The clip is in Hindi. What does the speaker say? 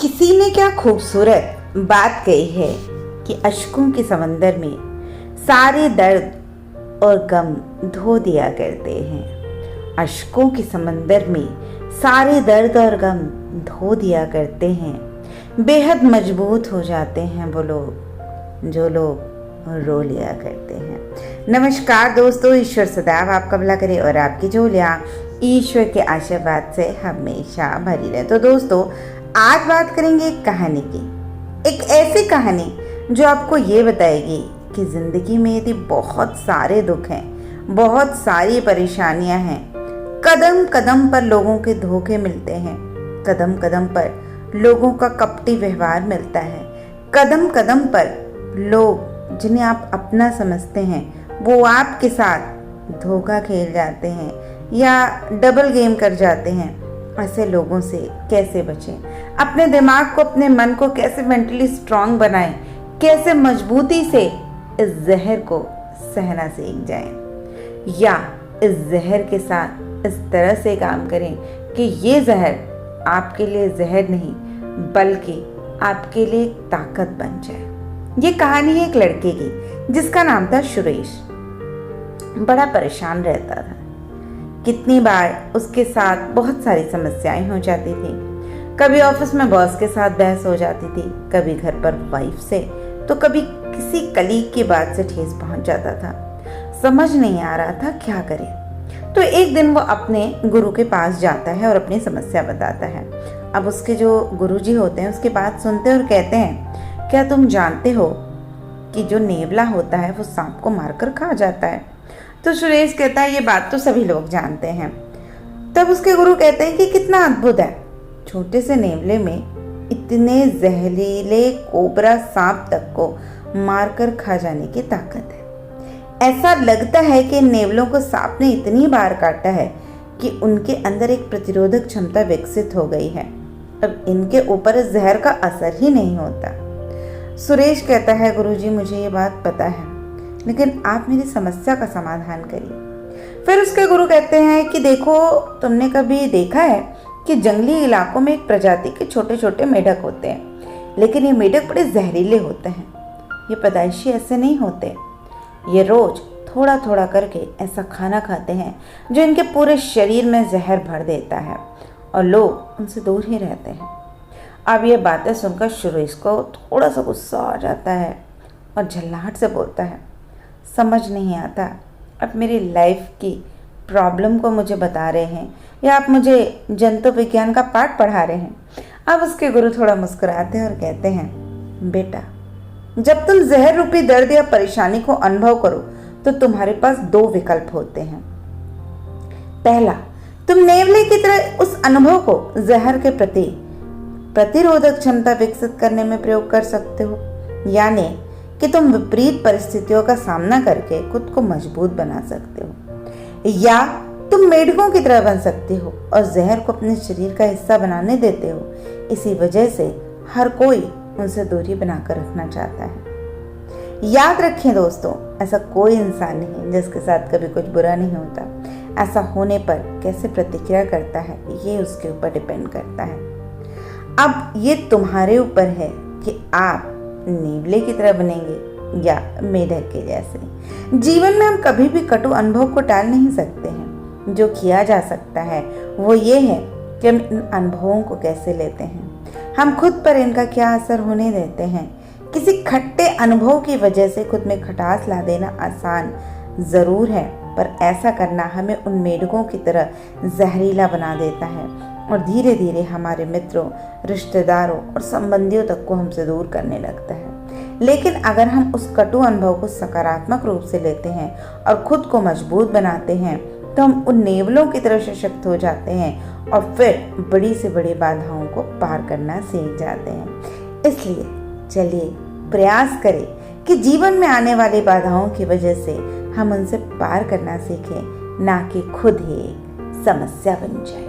किसी ने क्या खूबसूरत बात कही है कि अश्कों के समंदर में सारे दर्द और गम धो दिया करते हैं। अश्कों के समंदर में सारे दर्द और गम धो दिया करते हैं। बेहद मजबूत हो जाते हैं वो लोग जो लोग रो लिया करते हैं। नमस्कार दोस्तों, ईश्वर सदैव आपका भला करे और आपकी झोलियां ईश्वर के आशीर्वाद से हमेशा भरी रहे। तो दोस्तों, आज बात करेंगे एक कहानी की, एक ऐसी कहानी जो आपको ये बताएगी कि ज़िंदगी में यदि बहुत सारे दुख हैं, बहुत सारी परेशानियां हैं, कदम कदम पर लोगों के धोखे मिलते हैं, कदम कदम पर लोगों का कपटी व्यवहार मिलता है, कदम कदम पर लोग जिन्हें आप अपना समझते हैं वो आपके साथ धोखा खेल जाते हैं या डबल गेम कर जाते हैं। ऐसे लोगों से कैसे बचें, अपने दिमाग को, अपने मन को कैसे मेंटली स्ट्रांग बनाएं, कैसे मजबूती से इस जहर को सहना सीख जाएं, या इस जहर के साथ इस तरह से काम करें कि ये जहर आपके लिए जहर नहीं बल्कि आपके लिए एक ताकत बन जाए। ये कहानी है एक लड़के की जिसका नाम था सुरेश। बड़ा परेशान रहता था। कितनी बार उसके साथ बहुत सारी समस्याएं हो जाती थी। कभी ऑफिस में बॉस के साथ बहस हो जाती थी, कभी घर पर वाइफ से, तो कभी किसी कलीग की बात से ठेस पहुंच जाता था। समझ नहीं आ रहा था क्या करे। तो एक दिन वो अपने गुरु के पास जाता है और अपनी समस्या बताता है। अब उसके जो गुरुजी होते हैं उसकी बात सुनते हैं और कहते हैं, क्या तुम जानते हो कि जो नेवला होता है वो सांप को मारकर खा जाता है? तो सुरेश कहता है, ये बात तो सभी लोग जानते हैं। तब उसके गुरु कहते हैं कि कितना अद्भुत है, छोटे से नेवले में इतने जहरीले कोबरा सांप तक को मारकर खा जाने की ताकत है। ऐसा लगता है कि नेवलों को सांप ने इतनी बार काटा है कि उनके अंदर एक प्रतिरोधक क्षमता विकसित हो गई है। अब इनके ऊपर इस जहर का असर ही नहीं होता। सुरेश कहता है, गुरुजी मुझे ये बात पता है, लेकिन आप मेरी समस्या का समाधान करिए। फिर उसके गुरु कहते हैं कि देखो, तुमने कभी देखा है कि जंगली इलाकों में एक प्रजाति के छोटे छोटे मेढक होते हैं, लेकिन ये मेढक बड़े जहरीले होते हैं। ये पैदाइशी ऐसे नहीं होते, ये रोज थोड़ा थोड़ा करके ऐसा खाना खाते हैं जो इनके पूरे शरीर में जहर भर देता है और लोग उनसे दूर ही रहते हैं। अब ये बातें सुनकर सुरेश को थोड़ा सा गुस्सा आ जाता है और झल्लाहट से बोलता है, समझ नहीं आता, अब मेरी लाइफ की प्रॉब्लम को मुझे बता रहे हैं या आप मुझे जंतु विज्ञान का पाठ पढ़ा रहे हैं? अब उसके गुरु थोड़ा मुस्कुराते हैं और कहते हैं, बेटा, जब तुम जहर रूपी दर्द या परेशानी को अनुभव करो तो तुम्हारे पास दो विकल्प होते हैं। पहला, तुम नेवले की तरह उस अनुभव को जहर के प्रति प्रतिरोधक क्षमता विकसित करने में प्रयोग कर सकते हो, यानी कि तुम विपरीत परिस्थितियों का सामना करके खुद को मजबूत बना सकते हो, या तुम मेढकों की तरह बन सकते हो और जहर को अपने शरीर का हिस्सा बनाने देते हो। इसी वजह से हर कोई उनसे दूरी बनाकर रखना चाहता है। याद रखें दोस्तों, ऐसा कोई इंसान नहीं जिसके साथ कभी कुछ बुरा नहीं होता। ऐसा होने पर कैसे प्रतिक्रिया करता है ये उसके ऊपर डिपेंड करता है। अब ये तुम्हारे ऊपर है कि आप नेवले की तरह बनेंगे या मेढक के जैसे। जीवन में हम कभी भी कटु अनुभव को टाल नहीं सकते हैं। जो किया जा सकता है वो ये है कि हम इन अनुभवों को कैसे लेते हैं, हम खुद पर इनका क्या असर होने देते हैं। किसी खट्टे अनुभव की वजह से खुद में खटास ला देना आसान ज़रूर है, पर ऐसा करना हमें उन मेढकों की तरह जहरीला बना देता है और धीरे धीरे हमारे मित्रों, रिश्तेदारों और संबंधियों तक को हमसे दूर करने लगता है। लेकिन अगर हम उस कटु अनुभव को सकारात्मक रूप से लेते हैं और खुद को मजबूत बनाते हैं तो हम उन नेवलों की तरह सशक्त हो जाते हैं और फिर बड़ी से बड़ी बाधाओं को पार करना सीख जाते हैं। इसलिए चलिए प्रयास करें कि जीवन में आने वाली बाधाओं की वजह से हम उनसे पार करना सीखें, ना कि खुद ही एक समस्या बन जाए।